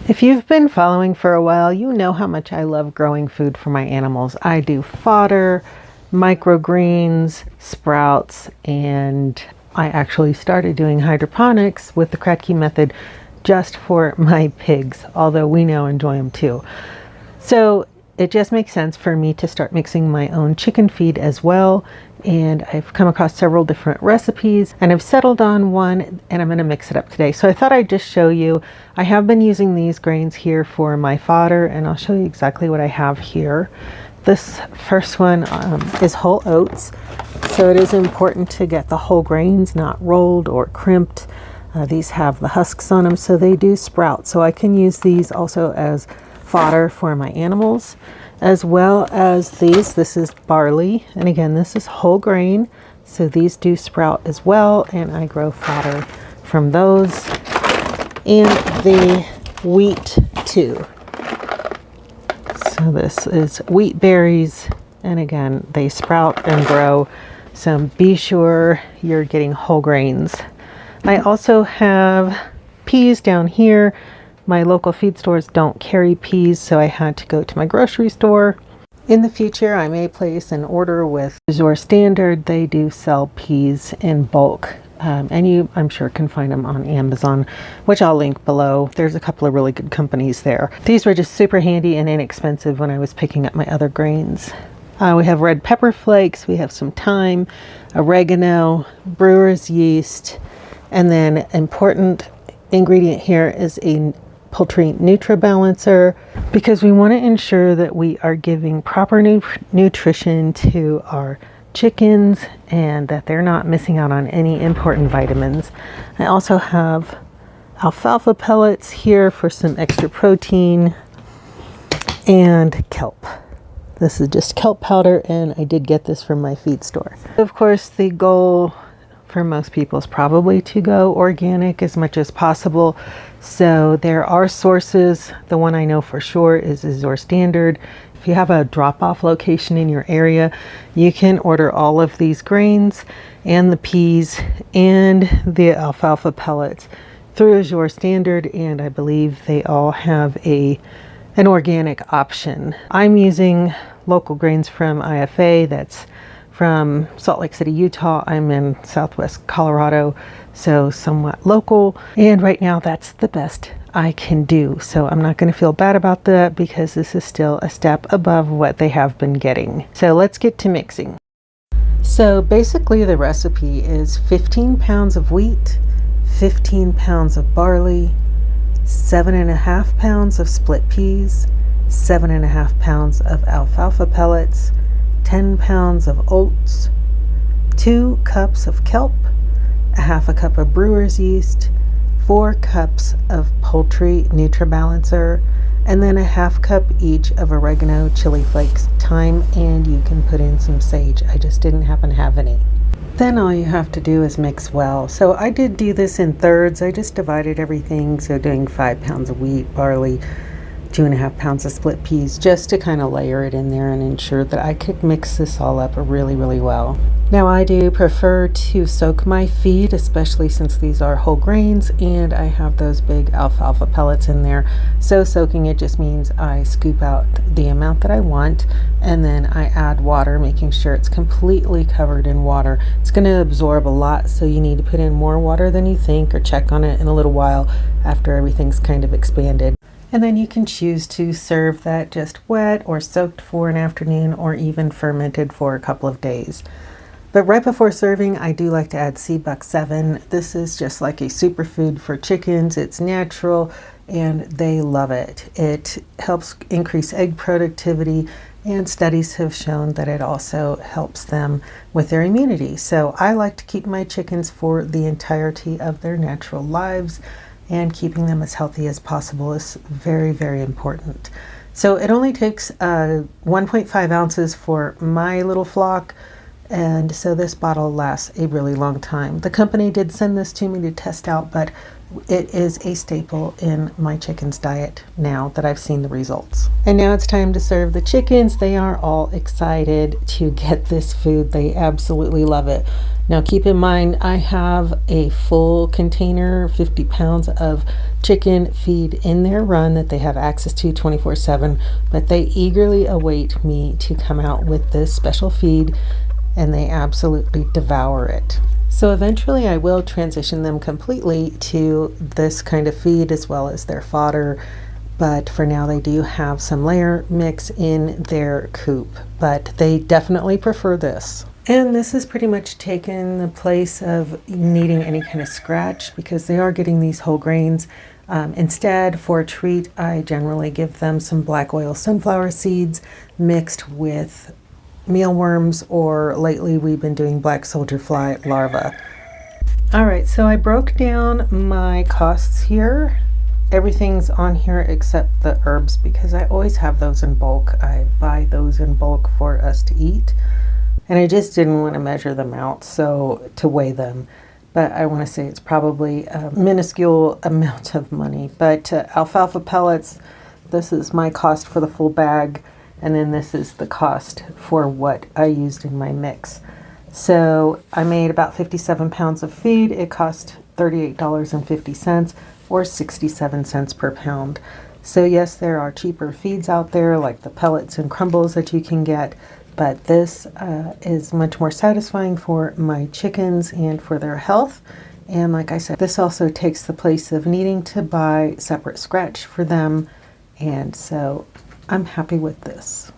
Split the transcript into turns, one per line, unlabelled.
If you've been following for a while, you know how much I love growing food for my animals. I do fodder, microgreens, sprouts, and I actually started doing hydroponics with the Kratky method just for my pigs, although we now enjoy them too. So it just makes sense for me to start mixing my own chicken feed as well. And I've come across several different recipes and I've settled on one, and I'm going to mix it up today. So I thought I'd just show you. I have been using these grains here for my fodder, and I'll show you exactly what I have here. This first one is whole oats. So it is important to get the whole grains, not rolled or crimped. These have the husks on them, so they do sprout. So I can use these also as fodder for my animals, as well as these. This is barley, and again, this is whole grain, so these do sprout as well, and I grow fodder from those. And the wheat too. So this is wheat berries, and again, they sprout and grow, so be sure you're getting whole grains. I also have peas down here. My local feed stores don't carry peas, so I had to go to my grocery store. In the future, I may place an order with Azure Standard. They do sell peas in bulk, and you, I'm sure, can find them on Amazon, which I'll link below. There's a couple of really good companies there. These were just super handy and inexpensive when I was picking up my other grains. We have red pepper flakes, we have some thyme, oregano, brewer's yeast, and then important ingredient here is a poultry Nutri-Balancer, because we want to ensure that we are giving proper nutrition to our chickens and that they're not missing out on any important vitamins. I also have alfalfa pellets here for some extra protein, and kelp. This is just kelp powder, and I did get this from my feed store. Of course, the goal for most people is probably to go organic as much as possible. So there are sources. The one I know for sure is Azure Standard. If you have a drop-off location in your area, you can order all of these grains and the peas and the alfalfa pellets through Azure Standard, and I believe they all have an organic option. I'm using local grains from IFA. That's from Salt Lake City, Utah. I'm in Southwest Colorado, so somewhat local. And right now that's the best I can do. So I'm not going to feel bad about that, because this is still a step above what they have been getting. So let's get to mixing. So basically the recipe is 15 pounds of wheat, 15 pounds of barley, 7.5 pounds of split peas, 7.5 pounds of alfalfa pellets, 10 pounds of oats, 2 cups of kelp, a half a cup of brewer's yeast, 4 cups of poultry Nutri-Balancer, and then a half cup each of oregano, chili flakes, thyme, and you can put in some sage. I just didn't happen to have any. Then all you have to do is mix well. So I did do this in thirds. I just divided everything, so doing 5 pounds of wheat, barley, 2.5 pounds of split peas, just to kind of layer it in there and ensure that I could mix this all up really well. Now I do prefer to soak my feed, especially since these are whole grains and I have those big alfalfa pellets in there. So soaking it just means I scoop out the amount that I want, and then I add water, making sure it's completely covered in water. It's going to absorb a lot, so you need to put in more water than you think, or check on it in a little while after everything's kind of expanded. And then you can choose to serve that just wet or soaked for an afternoon, or even fermented for a couple of days. But right before serving, I do like to add Sea Buck 7. This is just like a superfood for chickens. It's natural and they love it. It helps increase egg productivity, and studies have shown that it also helps them with their immunity. So I like to keep my chickens for the entirety of their natural lives, and keeping them as healthy as possible is very important. So it only takes 1.5 ounces for my little flock, and so this bottle lasts a really long time. The company did send this to me to test out, but it is a staple in my chickens' diet now that I've seen the results. And now it's time to serve the chickens. They are all excited to get this food. They absolutely love it. Now keep in mind, I have a full container, 50 pounds of chicken feed in their run that they have access to 24/7, but they eagerly await me to come out with this special feed, and they absolutely devour it. So eventually I will transition them completely to this kind of feed as well as their fodder, but for now they do have some layer mix in their coop, but they definitely prefer this. And this has pretty much taken the place of needing any kind of scratch because they are getting these whole grains. Instead, for a treat, I generally give them some black oil sunflower seeds mixed with mealworms, or lately we've been doing black soldier fly larvae. All right, so I broke down my costs here. Everything's on here except the herbs because I always have those in bulk. I buy those in bulk for us to eat. And I just didn't want to measure them out, so to weigh them. But I want to say it's probably a minuscule amount of money. But alfalfa pellets, this is my cost for the full bag. And then this is the cost for what I used in my mix. So I made about 57 pounds of feed. It cost $38.50 or 67 cents per pound. So yes, there are cheaper feeds out there like the pellets and crumbles that you can get. But this is much more satisfying for my chickens and for their health. And like I said, this also takes the place of needing to buy separate scratch for them. And so I'm happy with this.